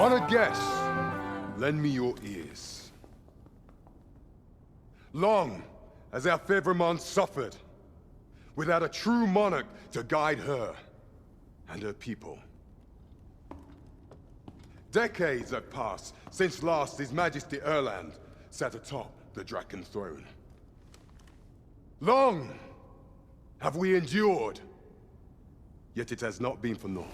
Honored guests, lend me your ears. Long has our Fevrimond suffered, without a true monarch to guide her and her people. Decades have passed since last His Majesty Erland sat atop the Draken throne. Long have we endured, yet it has not been for naught.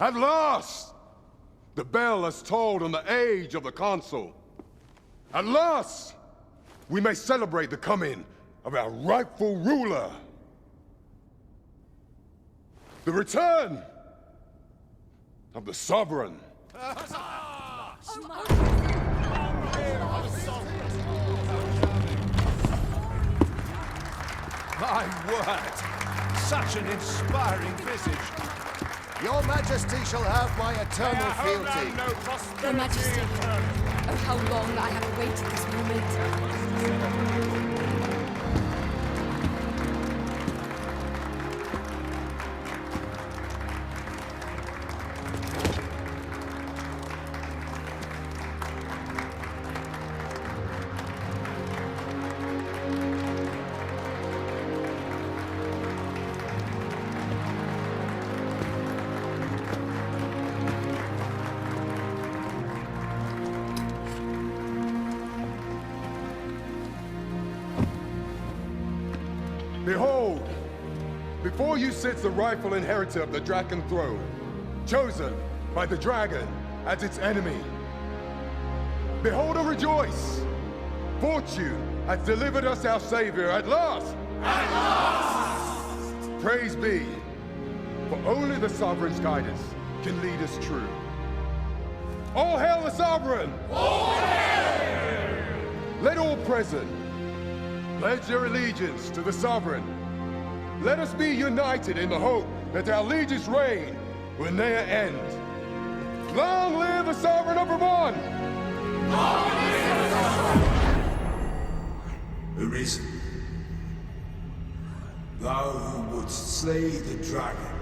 At last, the bell has tolled on the age of the Consul. At last, we may celebrate the coming of our rightful ruler. The return of the Sovereign. My word! Such an inspiring visage. Your Majesty shall have my eternal fealty. Your Majesty, oh how long I have awaited this moment. Behold, before you sits the rightful inheritor of the Draken throne, chosen by the dragon as its enemy. Behold and rejoice! Fortune has delivered us our savior at last! At last! Praise be, for only the Sovereign's guidance can lead us true. All hail the Sovereign! All hail! Let all present pledge their allegiance to the Sovereign. Let us be united in the hope that our liege's reign will ne'er end. Long live the Sovereign of Vermont! Long live the Sovereign! Arisen, thou who wouldst slay the dragon,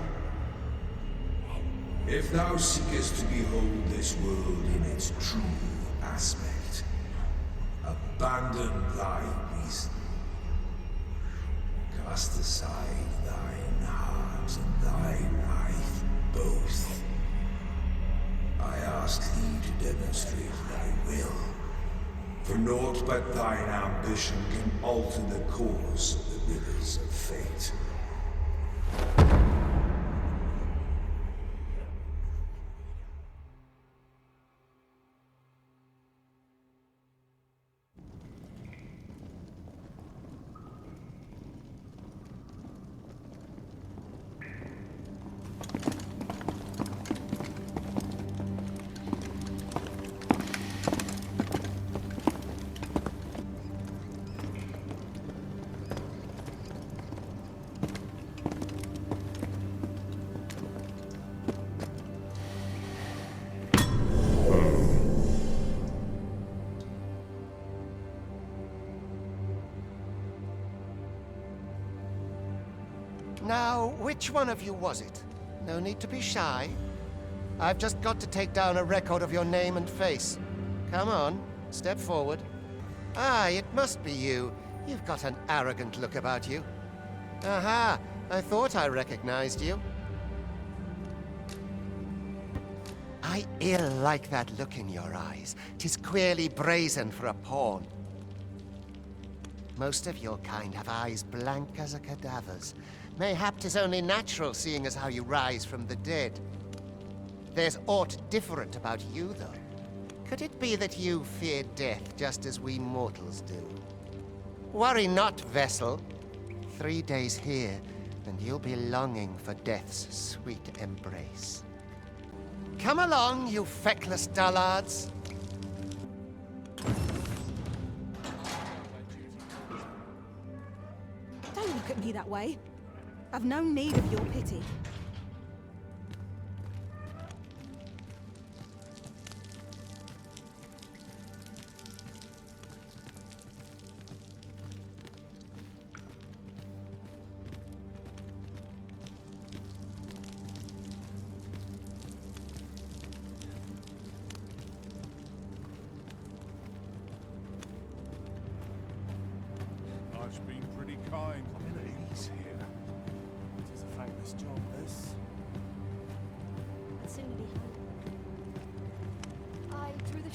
if thou seekest to behold this world in its true aspect, abandon thy reason. Cast aside thine heart and thy life both. I ask thee to demonstrate thy will, for naught but thine ambition can alter the course of the rivers of fate. Now, which one of you was it? No need to be shy. I've just got to take down a record of your name and face. Come on, step forward. Ah, it must be you. You've got an arrogant look about you. Aha, I thought I recognized you. I ill like that look in your eyes. 'Tis queerly brazen for a pawn. Most of your kind have eyes blank as a cadaver's. Mayhap 'tis only natural, seeing as how you rise from the dead. There's aught different about you, though. Could it be that you fear death just as we mortals do? Worry not, vessel. 3 days here, and you'll be longing for death's sweet embrace. Come along, you feckless dullards. Don't look at me that way. I've no need of your pity.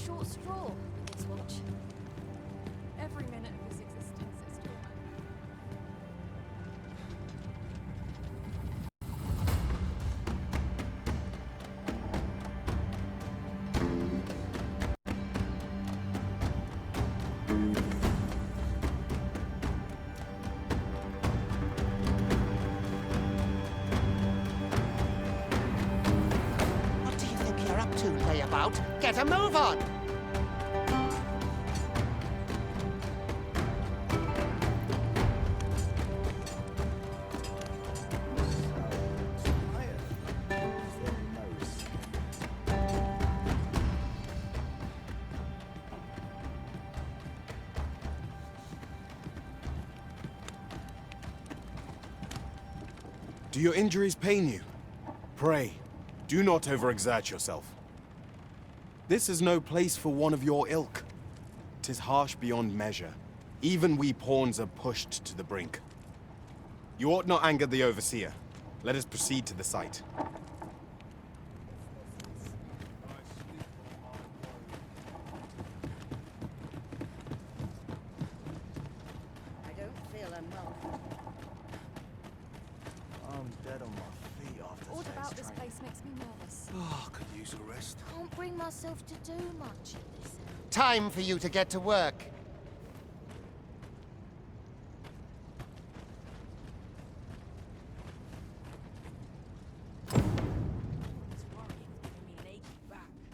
short straw with this watch. Every minute of his existence is torment. What do you think you're up to, layabout? Get a move on! Do your injuries pain you? Pray, do not overexert yourself. This is no place for one of your ilk. 'Tis harsh beyond measure. Even we pawns are pushed to the brink. You ought not anger the overseer. Let us proceed to the site. I don't feel enough. I'm dead on my feet after All today's about this training. place makes me nervous. Oh, could use a rest. Can't bring myself to do much at this. Time for you to get to work.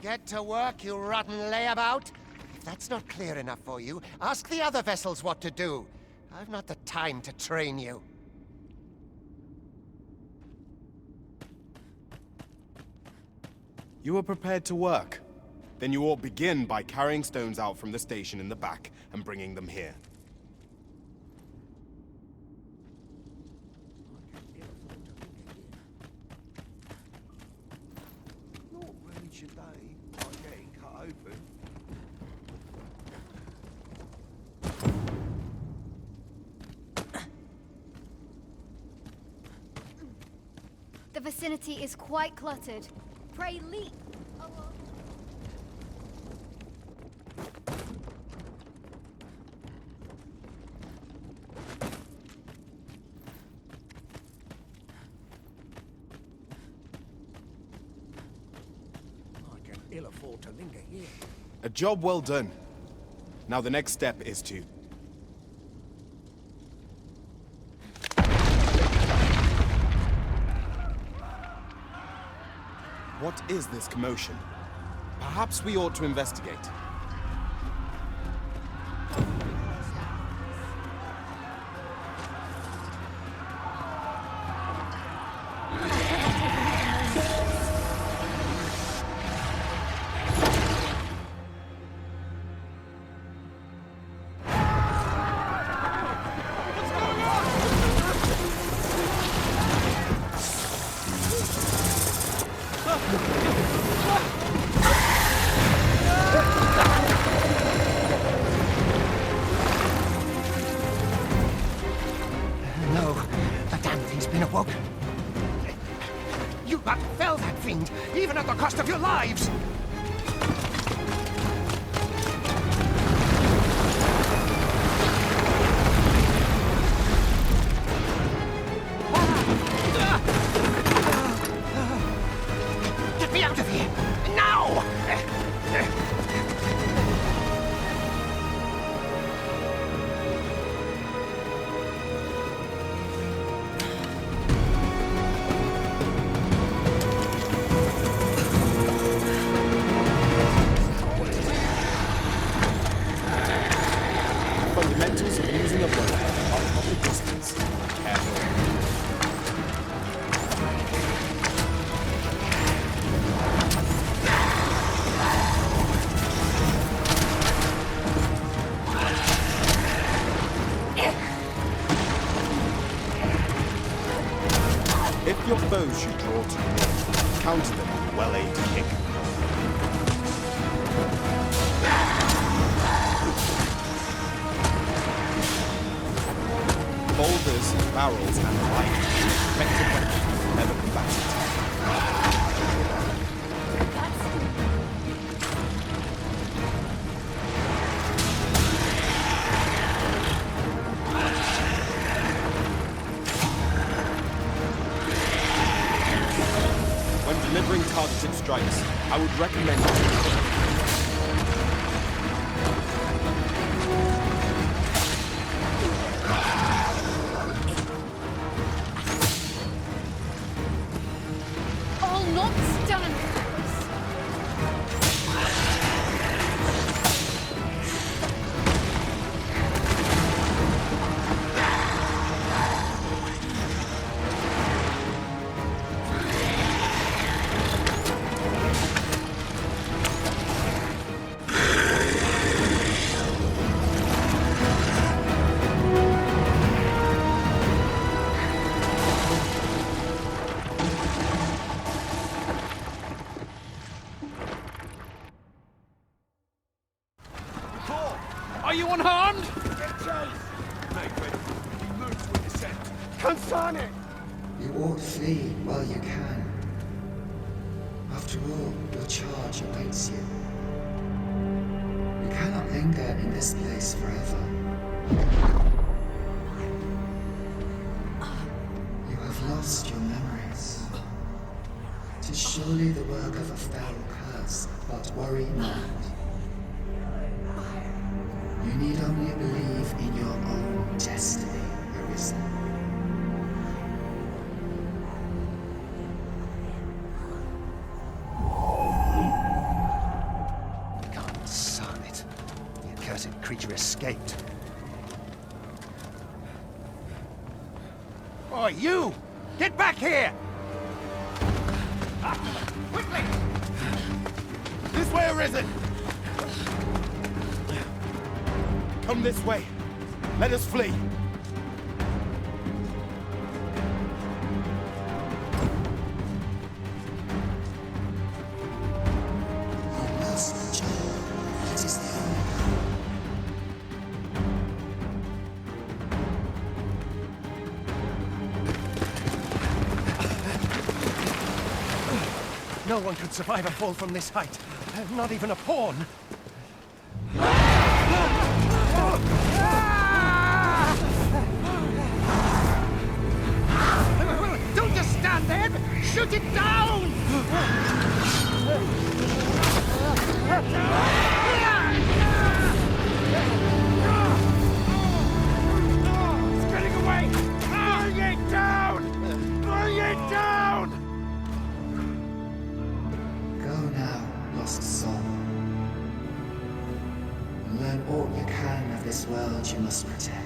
Get to work, you rotten layabout! If that's not clear enough for you, ask the other vessels what to do. I've not the time to train you. You are prepared to work. Then you ought begin by carrying stones out from the station in the back and bringing them here. Not really today. I'm getting cut open. The vicinity is quite cluttered. Pray leap. I can ill afford to linger here. A job well done. Now the next step is to... What is this commotion? Perhaps we ought to investigate. No, the damn thing's been awoke. You but fell that fiend, even at the cost of your lives! Get me out of here! Now! Fundamentals of using a bow are public distance. Careful. If your foes should draw too near, counter them with a well-aimed kick. Boulders, barrels, and the like effective weapons never combatant. When delivering targeted strikes, I would recommend... I'll not stand for this. Are you unharmed? You ought flee while you can. After all, your charge awaits you. You cannot linger in this place forever. You have lost your memories. 'Tis surely the work of a fell curse, but worry not. You need only believe in your own destiny, Arisen. God son it. The accursed creature escaped. Oh, you! Get back here! Quickly! This way, Arisen! Come this way. Let us flee. You must, Joel. It is the only hope. No one could survive a fall from this height. Not even a pawn. Don't just stand there! Shoot it down! It's getting away! Bring it down! Bring it down! Go now, lost soul. Learn all you can of this world you must protect.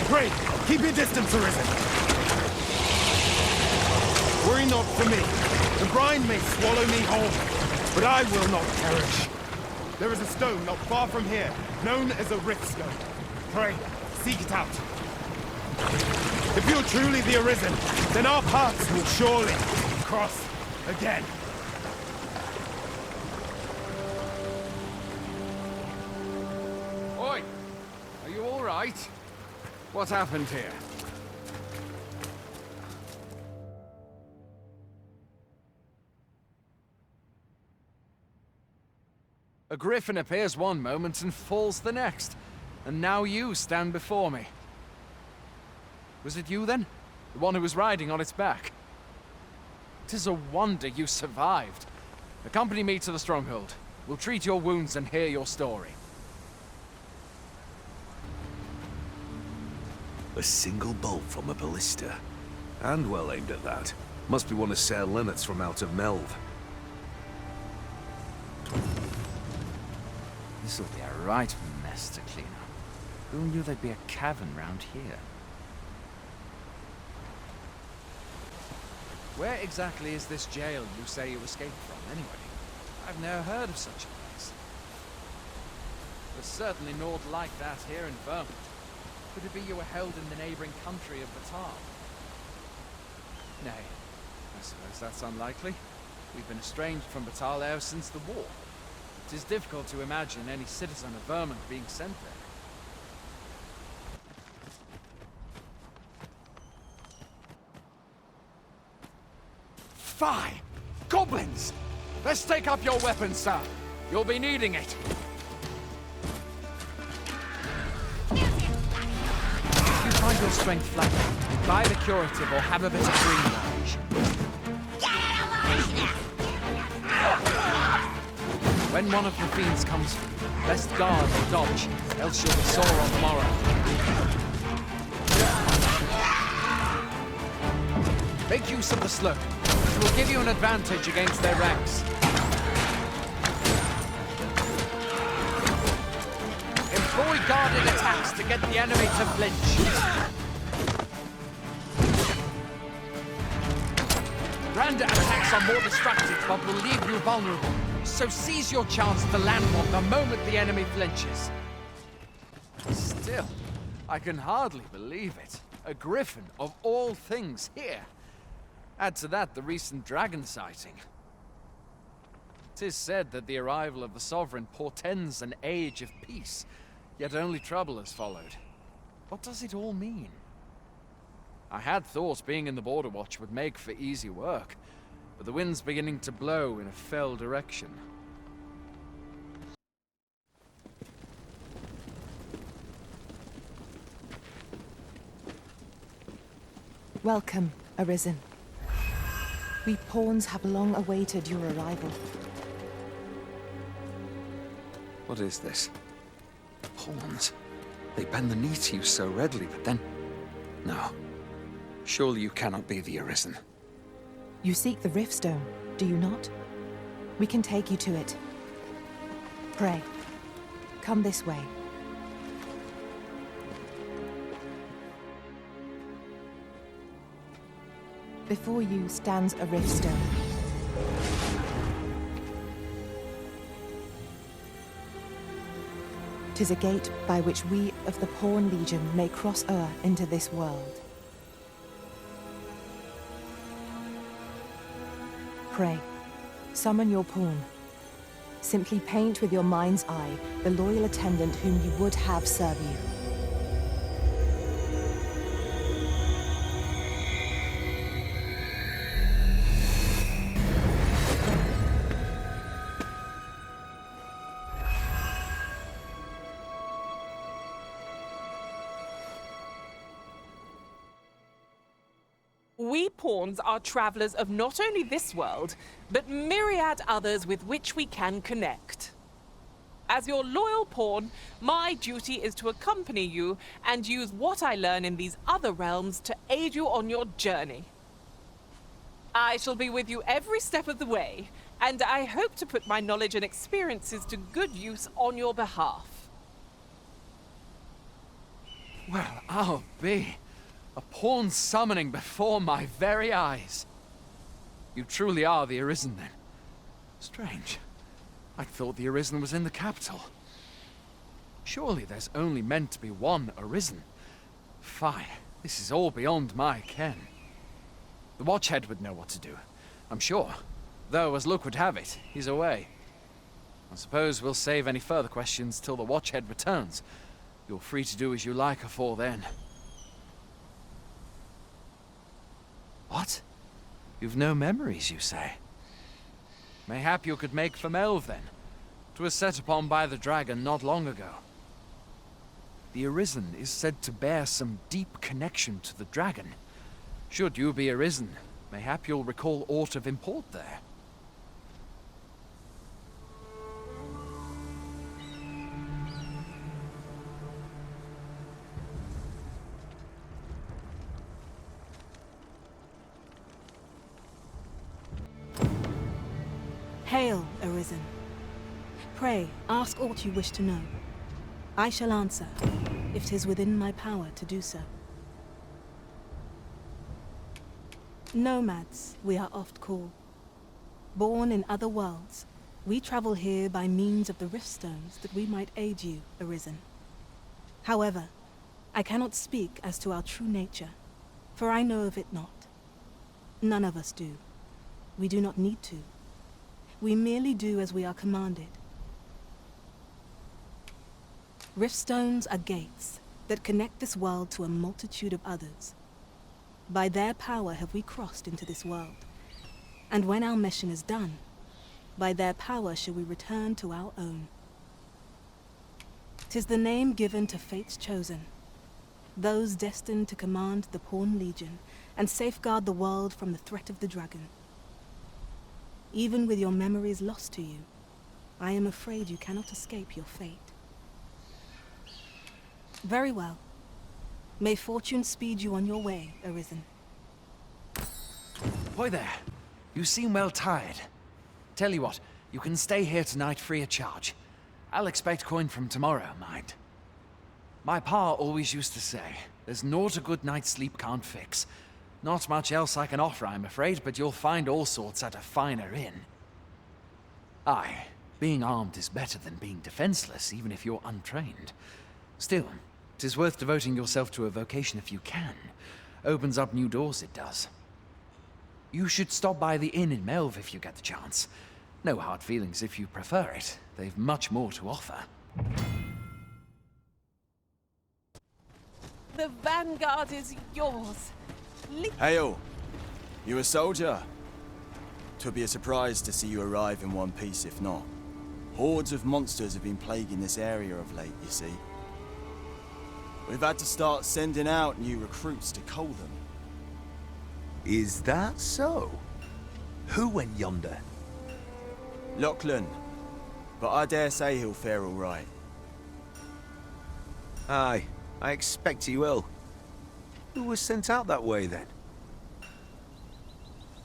Pray, keep your distance, Arisen. Worry not for me. The brine may swallow me whole, but I will not perish. There is a stone not far from here, known as a rift stone. Pray, seek it out. If you're truly the Arisen, then our paths will surely cross again. Oi! Are you all right? What happened here? A griffin appears one moment and falls the next. And now you stand before me. Was it you then? The one who was riding on its back? 'Tis a wonder you survived. Accompany me to the stronghold. We'll treat your wounds and hear your story. A single bolt from a ballista. And well aimed at that. Must be one of Ser Linnet's from out of Melve. This'll be a right mess to clean up. Who knew there'd be a cavern round here? Where exactly is this jail you say you escaped from, anyway? I've never heard of such a place. There's certainly naught like that here in Vermont. Could it be you were held in the neighboring country of Batal? Nay, I suppose that's unlikely. We've been estranged from Batal ever since the war. It is difficult to imagine any citizen of Vermont being sent there. Fie! Goblins! Let's take up your weapons, sir. You'll be needing it. If you find your strength flagging, buy the curative or have a bit of green orange. When one of the fiends comes for you, best guard or dodge, else you'll be sore on the morrow. Make use of the slope. It will give you an advantage against their ranks. Employ guarded attacks to get the enemy to flinch. Random attacks are more destructive, but will leave you vulnerable. So seize your chance to land one the moment the enemy flinches. Still, I can hardly believe it. A griffin of all things here. Add to that the recent dragon sighting. 'Tis said that the arrival of the Sovereign portends an age of peace, yet only trouble has followed. What does it all mean? I had thought being in the Border Watch would make for easy work, but the wind's beginning to blow in a fell direction. Welcome, Arisen. We pawns have long awaited your arrival. What is this? Pawns. They bend the knee to you so readily, but then... No. Surely you cannot be the Arisen. You seek the Riftstone, do you not? We can take you to it. Pray, come this way. Before you stands a Riftstone. "'Tis a gate by which we of the Pawn Legion may cross o'er into this world. Pray, summon your pawn. Simply paint with your mind's eye the loyal attendant whom you would have serve you. We pawns are travelers of not only this world, but myriad others with which we can connect. As your loyal pawn, my duty is to accompany you and use what I learn in these other realms to aid you on your journey. I shall be with you every step of the way, and I hope to put my knowledge and experiences to good use on your behalf. Well, I'll be. A pawn summoning before my very eyes. You truly are the Arisen, then. Strange. I thought the Arisen was in the capital. Surely there's only meant to be one Arisen. Fine. This is all beyond my ken. The Watchhead would know what to do, I'm sure. Though, as luck would have it, he's away. I suppose we'll save any further questions till the Watchhead returns. You're free to do as you like afore then. What? You've no memories, you say? Mayhap you could make for Melve, then. 'Twas set upon by the dragon not long ago. The Arisen is said to bear some deep connection to the dragon. Should you be Arisen, mayhap you'll recall aught of import there. Hail, Arisen. Pray, ask aught you wish to know. I shall answer, if 'tis within my power to do so. Nomads, we are oft called. Born in other worlds, we travel here by means of the riftstones that we might aid you, Arisen. However, I cannot speak as to our true nature, for I know of it not. None of us do. We do not need to. We merely do as we are commanded. Riftstones are gates that connect this world to a multitude of others. By their power have we crossed into this world. And when our mission is done, by their power shall we return to our own. 'Tis the name given to fate's chosen, those destined to command the Pawn Legion and safeguard the world from the threat of the dragon. Even with your memories lost to you, I am afraid you cannot escape your fate. Very well. May fortune speed you on your way, Arisen. Boy there, you seem well tired. Tell you what, you can stay here tonight free of charge. I'll expect coin from tomorrow, mind. My pa always used to say, there's naught a good night's sleep can't fix. Not much else I can offer, I'm afraid, but you'll find all sorts at a finer inn. Aye, being armed is better than being defenseless, even if you're untrained. Still, 'tis worth devoting yourself to a vocation if you can. Opens up new doors, it does. You should stop by the inn in Melve if you get the chance. No hard feelings if you prefer it. They've much more to offer. The vanguard is yours. Hail! You a soldier? 'Twould be a surprise to see you arrive in one piece, if not. Hordes of monsters have been plaguing this area of late, you see. We've had to start sending out new recruits to cull them. Is that so? Who went yonder? Lachlan. But I dare say he'll fare all right. Aye, I expect he will. Who was sent out that way, then?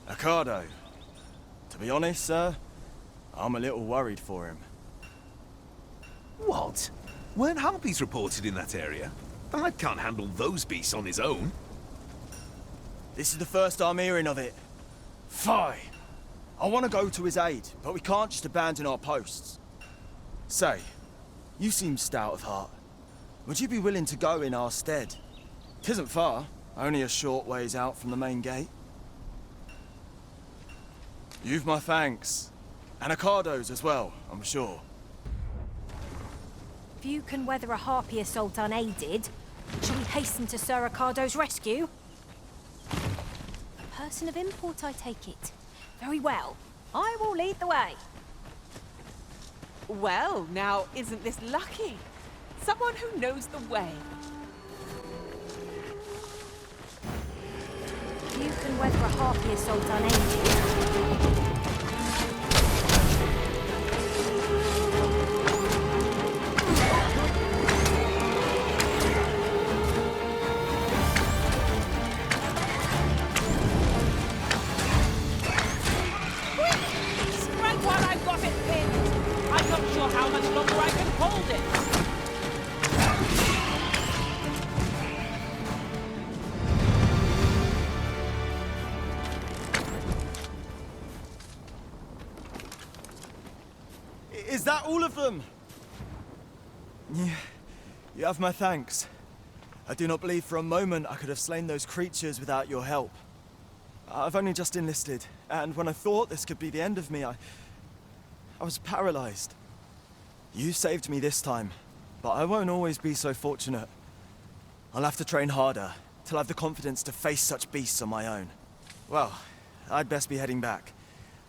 Ocado. To be honest, sir, I'm a little worried for him. What? Weren't harpies reported in that area? The lad can't handle those beasts on his own. This is the first I'm hearing of it. Fie! I want to go to his aid, but we can't just abandon our posts. Say, you seem stout of heart. Would you be willing to go in our stead? 'Tisn't far, only a short ways out from the main gate. You've my thanks. And Ocado's as well, I'm sure. If you can weather a harpy assault unaided, shall we hasten to Sir Ocado's rescue? A person of import, I take it. Very well. I will lead the way. Well, now, isn't this lucky? Someone who knows the way. If you can weather a harpy assault unaided, How much longer I can hold it? Is that all of them? Yeah, you have my thanks. I do not believe for a moment I could have slain those creatures without your help. I've only just enlisted, and when I thought this could be the end of me, I was paralyzed. You saved me this time, but I won't always be so fortunate. I'll have to train harder, till I have the confidence to face such beasts on my own. Well, I'd best be heading back,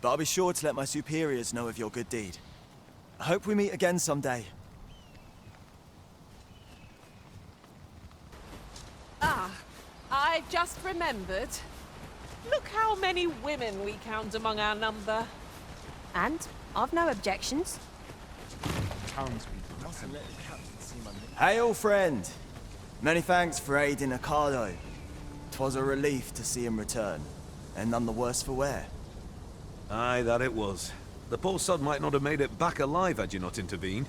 but I'll be sure to let my superiors know of your good deed. I hope we meet again someday. Ah, I just remembered. Look how many women we count among our number. And I've no objections. Hail, friend! Many thanks for aiding Ocado. 'Twas a relief to see him return, and none the worse for wear. Aye, that it was. The poor sod might not have made it back alive had you not intervened.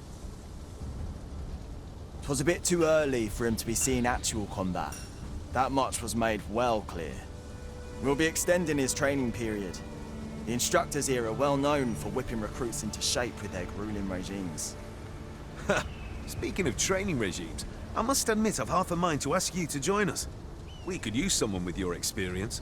'Twas a bit too early for him to be seeing actual combat. That much was made well clear. We'll be extending his training period. The instructors here are well known for whipping recruits into shape with their grueling regimes. Speaking of training regimes, I must admit I've half a mind to ask you to join us. We could use someone with your experience.